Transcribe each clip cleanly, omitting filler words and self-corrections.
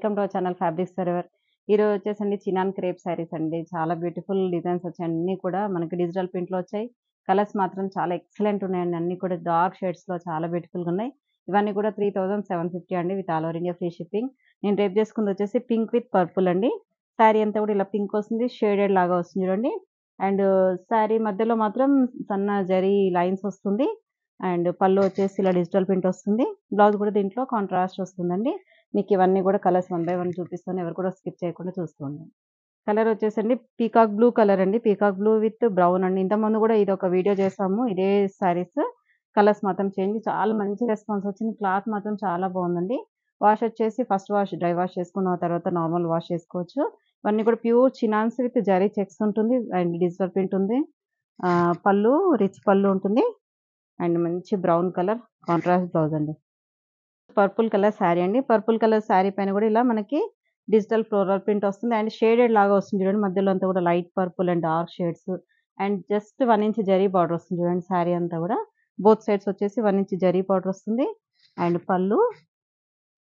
Welcome to our channel fabrics forever. ఈరోజు వచ్చేసండి chinon crepe saris అండి. చాలా బ్యూటిఫుల్ డిజైన్స్ వచ్చాయి. అన్నీ కూడా మనకి డిజిటల్ ప్రింట్‌లో వచ్చాయి. కలర్స్ మాత్రం చాలా ఎక్సలెంట్ ఉన్నాయండి. అన్నీ కూడా డార్క్ షేడ్స్‌లో చాలా బ్యూటిఫుల్‌గా ఉన్నాయి. ఇవన్నీ కూడా 3750 అండి with all over India free shipping. నేను రేపు చేసుకుంది వచ్చేసి పింక్ విత్ పర్పుల్ అండి. శారీ అంతా కూడా ఇలా పింక్ వస్తుంది. షేడెడ్ లాగా వస్తుంది చూడండి. అండ్ శారీ మధ్యలో మాత్రం సన్న జరీ లైన్స్ వస్తుంది. అండ్ పళ్ళు వచ్చేసి ఇలా డిజిటల్ ప్రింట్ వస్తుంది. బ్లౌజ్ కూడా దీంట్లో కాంట్రాస్ట్ వస్తుందండి. మీకు ఇవన్నీ కూడా కలర్స్ వన్ బై వన్ చూపిస్తాను. ఎవరు కూడా స్కిప్ చేయకుండా చూసుకోండి. కలర్ వచ్చేసండి పీకాక్ బ్లూ కలర్ అండి. పీకాక్ బ్లూ విత్ బ్రౌన్ అండి. ఇంతకుముందు కూడా ఇదొక వీడియో చేసాము. ఇదే శారీస్. కలర్స్ మాత్రం చేంజ్. చాలా మంచి రెస్పాన్స్ వచ్చింది. క్లాత్ మాత్రం చాలా బాగుందండి. వాష్ వచ్చేసి ఫస్ట్ వాష్ డ్రై వాష్ చేసుకున్న తర్వాత నార్మల్ వాష్ చేసుకోవచ్చు. ఇవన్నీ కూడా ప్యూర్ చినాన్స్ విత్ జరీ చెక్స్ ఉంటుంది. అండ్ డిజిటల్ ప్రింట్ ఉంది. పళ్ళు రిచ్ పళ్ళు ఉంటుంది. అండ్ మంచి బ్రౌన్ కలర్ కాంట్రాస్ట్ బ్లౌజ్ అండి. పర్పుల్ కలర్ శారీ అండి. పర్పుల్ కలర్ శారీ పైన కూడా ఇలా మనకి డిజిటల్ ఫ్లోరల్ ప్రింట్ వస్తుంది. అండ్ షేడెడ్ లాగా వస్తుంది చూడండి. మధ్యలో అంతా కూడా light purple and dark shades. And just 1 inch zari border వస్తుంది చూడండి. శారీ అంతా కూడా బోత్ సైడ్స్ వచ్చేసి 1 ఇంచ్ జరీ బార్డర్ వస్తుంది. అండ్ పళ్ళు,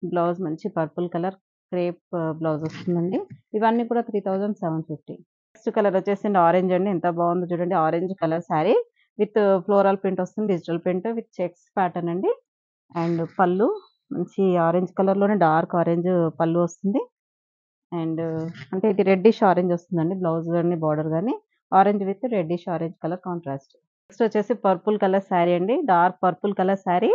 బ్లౌజ్ మంచి పర్పుల్ కలర్ క్రేప్ బ్లౌజ్ వస్తుందండి. ఇవన్నీ కూడా 3750. నెక్స్ట్ కలర్ వచ్చేసి ఆరెంజ్ అండి. ఎంత బాగుందో చూడండి. Orange colour sari with floral print వస్తుంది. Digital print with checks pattern అండి. అండ్ పళ్ళు మంచి ఆరెంజ్ కలర్‌లోనే డార్క్ ఆరెంజ్ పళ్ళు వస్తుంది. అండ్ అంటే ఇది రెడ్డిష్ ఆరెంజ్ వస్తుందండి. బ్లౌజ్ గాని, బార్డర్ గాని orange with reddish orange colour contrast. Next వచ్చేసి పర్పుల్ కలర్ శారీ అండి. Dark purple colour sari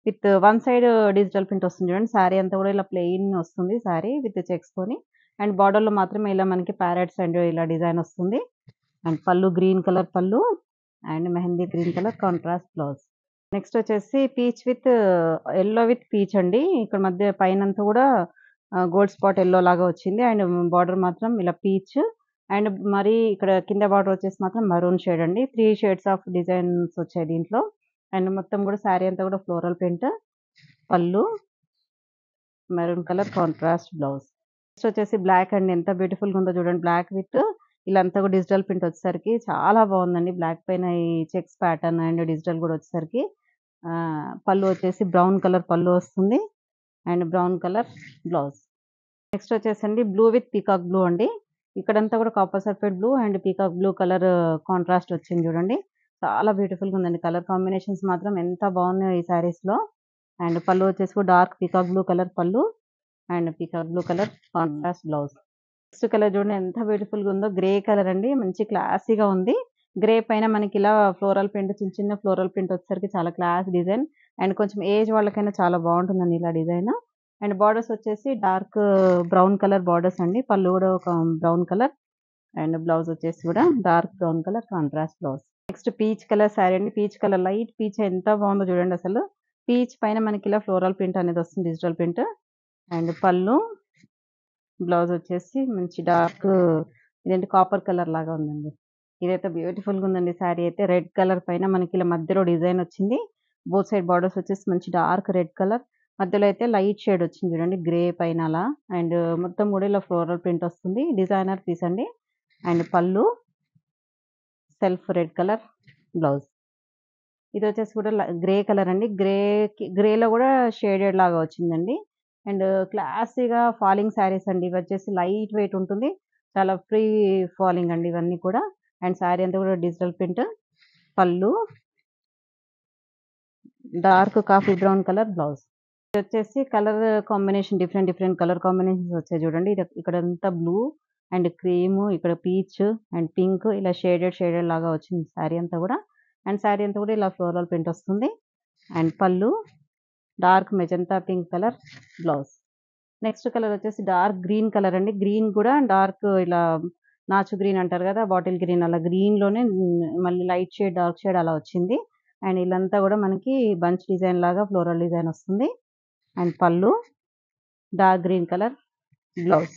with one side digital print వస్తుంది చూడండి. శారీ అంతా కూడా ఇలా ప్లెయిన్ వస్తుంది శారీ విత్ చెక్స్‌తోని. అండ్ బార్డర్‌లో మాత్రమే ఇలా మనకి ప్యారెట్స్ అండ్ ఇలా డిజైన్ వస్తుంది. అండ్ పళ్ళు గ్రీన్ కలర్ పళ్ళు and mehendi green colour contrast blouse. Next వచ్చేసి peach with yellow with peach అండి. ఇక్కడ మధ్య పైనంతా కూడా గోల్డ్ స్పాట్ యెల్లో లాగా వచ్చింది. అండ్ బార్డర్ మాత్రం ఇలా పీచ్. అండ్ మరి ఇక్కడ కింద బార్డర్ వచ్చేసి మాత్రం మరూన్ షేడ్ అండి. 3 షేడ్స్ ఆఫ్ డిజైన్స్ వచ్చాయి దీంట్లో. అండ్ మొత్తం కూడా శారీ అంతా కూడా ఫ్లోరల్ ప్రింట్. పళ్ళు maroon colour contrast blouse. Next వచ్చేసి బ్లాక్ అండి. ఎంత బ్యూటిఫుల్‌గా ఉందో చూడండి. బ్లాక్ విత్ ఇలా అంతా కూడా డిజిటల్ ప్రింట్ వచ్చేసరికి చాలా బాగుందండి. బ్లాక్ పైన ఈ చెక్స్ ప్యాటర్న్ అండ్ డిజిటల్ కూడా వచ్చేసరికి పళ్ళు వచ్చేసి బ్రౌన్ కలర్ పళ్ళు వస్తుంది. And brown colour blouse. Next వచ్చేసండి బ్లూ విత్ పీకాక్ బ్లూ అండి. ఇక్కడంతా కూడా copper sulphate blue and peacock blue colour contrast వచ్చింది చూడండి. చాలా బ్యూటిఫుల్‌గా ఉందండి. కలర్ కాంబినేషన్స్ మాత్రం ఎంత బాగున్నాయో ఈ శారీస్‌లో. అండ్ పళ్ళు వచ్చేసి కూడా డార్క్ పీకాక్ బ్లూ కలర్ పళ్ళు and peacock blue colour contrast blouse. Next colour చూడండి ఎంత బ్యూటిఫుల్‌గా ఉందో. గ్రే కలర్ అండి. మంచి క్లాసీగా ఉంది. గ్రే పైన మనకి ఇలా ఫ్లోరల్ ప్రింట్ చిన్న చిన్న ఫ్లోరల్ ప్రింట్ వచ్చేసరికి చాలా క్లాస్ డిజైన్. అండ్ కొంచెం ఏజ్ వాళ్ళకైనా చాలా బాగుంటుందండి ఇలా డిజైన్. అండ్ బార్డర్స్ వచ్చేసి డార్క్ బ్రౌన్ కలర్ బార్డర్స్ అండి. పళ్ళు కూడా ఒక బ్రౌన్ కలర్. అండ్ బ్లౌజ్ వచ్చేసి కూడా dark brown colour contrast blouse. Next peach colour sari అండి. పీచ్ కలర్ లైట్ పీచ్ ఎంత బాగుందో చూడండి అసలు. పీచ్ పైన మనకి ఇలా ఫ్లోరల్ ప్రింట్ అనేది వస్తుంది డిజిటల్ ప్రింట్. అండ్ పళ్ళు, బ్లౌజ్ వచ్చేసి మంచి డార్క్ ఇదేంటి కాపర్ కలర్ లాగా ఉందండి. ఇదైతే బ్యూటిఫుల్‌గా ఉందండి శారీ అయితే. రెడ్ కలర్ పైన మనకి ఇలా మధ్యలో డిజైన్ వచ్చింది. బోత్ సైడ్ బార్డర్స్ వచ్చేసి మంచి డార్క్ రెడ్ కలర్. మధ్యలో అయితే లైట్ షేడ్ వచ్చింది చూడండి. గ్రే పైన అలా. అండ్ మొత్తం కూడా ఇలా ఫ్లోరల్ ప్రింట్ వస్తుంది. డిజైనర్ పీస్ అండి. అండ్ పళ్ళు సెల్ఫ్ రెడ్ కలర్ బ్లౌజ్. ఇది వచ్చేసి కూడా గ్రే కలర్ అండి. గ్రేలో కూడా షేడెడ్ లాగా వచ్చిందండి. అండ్ క్లాసీగా ఫాలింగ్ శారీస్ అండి. ఇవి వచ్చేసి లైట్ వెయిట్ ఉంటుంది. చాలా ఫ్రీ ఫాలింగ్ అండి ఇవన్నీ కూడా. అండ్ శారీ అంతా కూడా డిజిటల్ ప్రింట్. పళ్ళు dark coffee brown colour blouse. ఇది వచ్చేసి colour combination different colour combinations వచ్చాయి చూడండి. ఇక్కడంతా బ్లూ అండ్ క్రీమ్, ఇక్కడ పీచ్ అండ్ పింక్ ఇలా షేడెడ్ లాగా వచ్చింది శారీ అంతా కూడా. అండ్ శారీ అంతా కూడా ఇలా ఫ్లోరల్ ప్రింట్ వస్తుంది. అండ్ పళ్ళు dark magenta pink colour blouse. Next colour వచ్చేసి డార్క్ గ్రీన్ కలర్ అండి. గ్రీన్ కూడా డార్క్ ఇలా నాచు గ్రీన్ అంటారు కదా! బాటిల్ గ్రీన్ అలా గ్రీన్‌లోనే మళ్ళీ లైట్ షేడ్, డార్క్ షేడ్ అలా వచ్చింది. అండ్ ఇలంతా కూడా మనకి బంచ్ డిజైన్ లాగా ఫ్లోరల్ డిజైన్ వస్తుంది. అండ్ పళ్ళు డార్క్ గ్రీన్ కలర్ బ్లౌజ్.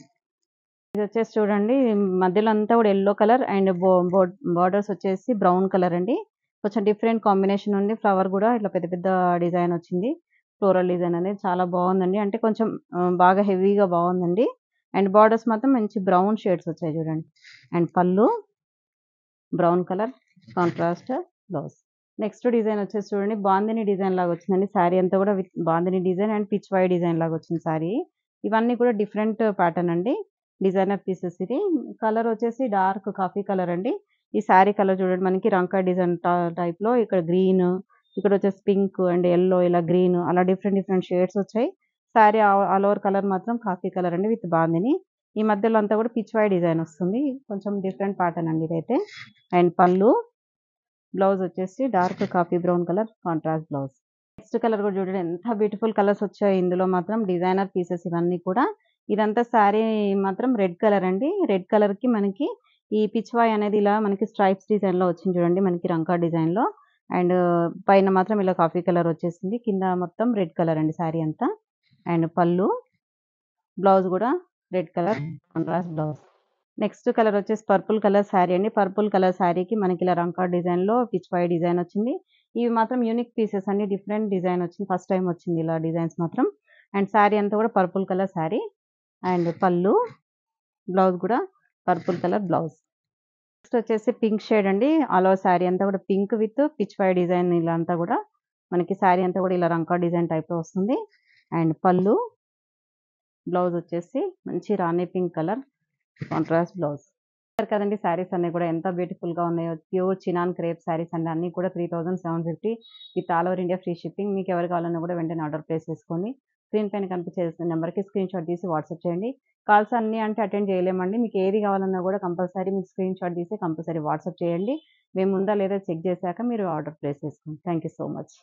ఇది వచ్చేసి చూడండి మధ్యలో అంతా కూడా యెల్లో కలర్ అండ్ బార్డర్స్ వచ్చేసి బ్రౌన్ కలర్ అండి. కొంచెం డిఫరెంట్ కాంబినేషన్ ఉంది. ఫ్లవర్ కూడా ఇట్లా పెద్ద పెద్ద డిజైన్ వచ్చింది. ఫ్లోరల్ డిజైన్ అనేది చాలా బాగుందండి. అంటే కొంచెం బాగా హెవీగా బాగుందండి. అండ్ బార్డర్స్ మాత్రం మంచి బ్రౌన్ షేడ్స్ వచ్చాయి చూడండి. అండ్ పళ్ళు brown colour contrast blouse. Next design వచ్చేసి చూడండి బాందిని డిజైన్ లాగా వచ్చిందండి. శారీ అంతా కూడా with bandhani design and pichwai design లాగా వచ్చింది శారీ. ఇవన్నీ కూడా డిఫరెంట్ ప్యాటర్న్ అండి. డిజైనర్ పీసెస్ ఇది. కలర్ వచ్చేసి డార్క్ కాఫీ కలర్ అండి. ఈ శారీ కలర్ చూడండి మనకి రంకా డిజైన్ టైప్‌లో ఇక్కడ గ్రీన్, ఇక్కడొచ్చేసి పింక్ అండ్ యెల్లో ఇలా గ్రీన్ అలా డిఫరెంట్ డిఫరెంట్ షేడ్స్ వచ్చాయి. శారీ ఆల్ ఓవర్ కలర్ మాత్రం కాఫీ కలర్ అండి విత్ బాందిని. ఈ మధ్యలో అంతా కూడా పిచ్‌వాయి డిజైన్ వస్తుంది. కొంచెం డిఫరెంట్ ప్యాటర్న్ అండి ఇదైతే. అండ్ పళ్ళు, బ్లౌజ్ వచ్చేసి dark coffee brown colour contrast blouse. Next colour కూడా చూడండి ఎంత బ్యూటిఫుల్ కలర్స్ వచ్చాయి ఇందులో మాత్రం డిజైనర్ పీసెస్ ఇవన్నీ కూడా. ఇదంతా శారీ మాత్రం రెడ్ కలర్ అండి. రెడ్ కలర్‌కి మనకి ఈ పిచ్‌వాయి అనేది ఇలా మనకి స్ట్రైప్స్ డిజైన్‌లో వచ్చింది చూడండి మనకి రంకా డిజైన్‌లో. అండ్ పైన మాత్రం ఇలా కాఫీ కలర్ వచ్చేసింది. కింద మొత్తం రెడ్ కలర్ అండి శారీ అంతా. అండ్ పళ్ళు, బ్లౌజ్ కూడా red colour contrast blouse. Next colour వచ్చేసి పర్పుల్ కలర్ శారీ అండి. పర్పుల్ కలర్ శారీకి మనకి ఇలా రంకా డిజైన్‌లో పిచ్‌వాయి డిజైన్ వచ్చింది. ఇవి మాత్రం యూనిక్ పీసెస్ అండి. డిఫరెంట్ డిజైన్ వచ్చింది. ఫస్ట్ టైమ్ వచ్చింది ఇలా డిజైన్స్ మాత్రం. అండ్ శారీ అంతా కూడా పర్పుల్ కలర్ శారీ. అండ్ పళ్ళు, బ్లౌజ్ కూడా పర్పుల్ కలర్ బ్లౌజ్. నెక్స్ట్ వచ్చేసి పింక్ షేడ్ అండి. ఆల్ ఓవర్ శారీ అంతా కూడా పింక్ విత్ పిచ్‌వాయి డిజైన్ ఇలా అంతా కూడా మనకి శారీ అంతా కూడా ఇలా రంకా డిజైన్ టైప్‌లో వస్తుంది. అండ్ పళ్ళు, బ్లౌజ్ వచ్చేసి మంచి రాణి పింక్ కలర్ కాంట్రాస్ట్ బ్లౌజ్. చూసారు కదండీ శారీస్ అన్నీ కూడా ఎంత బ్యూటిఫుల్‌గా ఉన్నాయో. ప్యూర్ చినాన్ క్రేప్ శారీస్ అండి. అన్నీ కూడా 3750 with all over India free shipping. మీకు ఎవరు కావాలన్నా కూడా వెంటనే ఆర్డర్ ప్లేస్ చేసుకోండి. స్క్రీన్ పైన కనిపించే నంబర్‌కి స్క్రీన్‌షాట్ తీసి వాట్సాప్ చేయండి. కాల్స్ అన్నీ అంటే అటెండ్ చేయలేమండి. మీకు ఏది కావాలన్నా కూడా కంపల్సరీ మీకు స్క్రీన్‌షాట్ తీసి కంపల్సరీ వాట్సాప్ చేయండి. మేము ఉందా లేదా చెక్ చేశాక మీరు ఆర్డర్ ప్లేస్ చేసుకోండి. Thank you so much.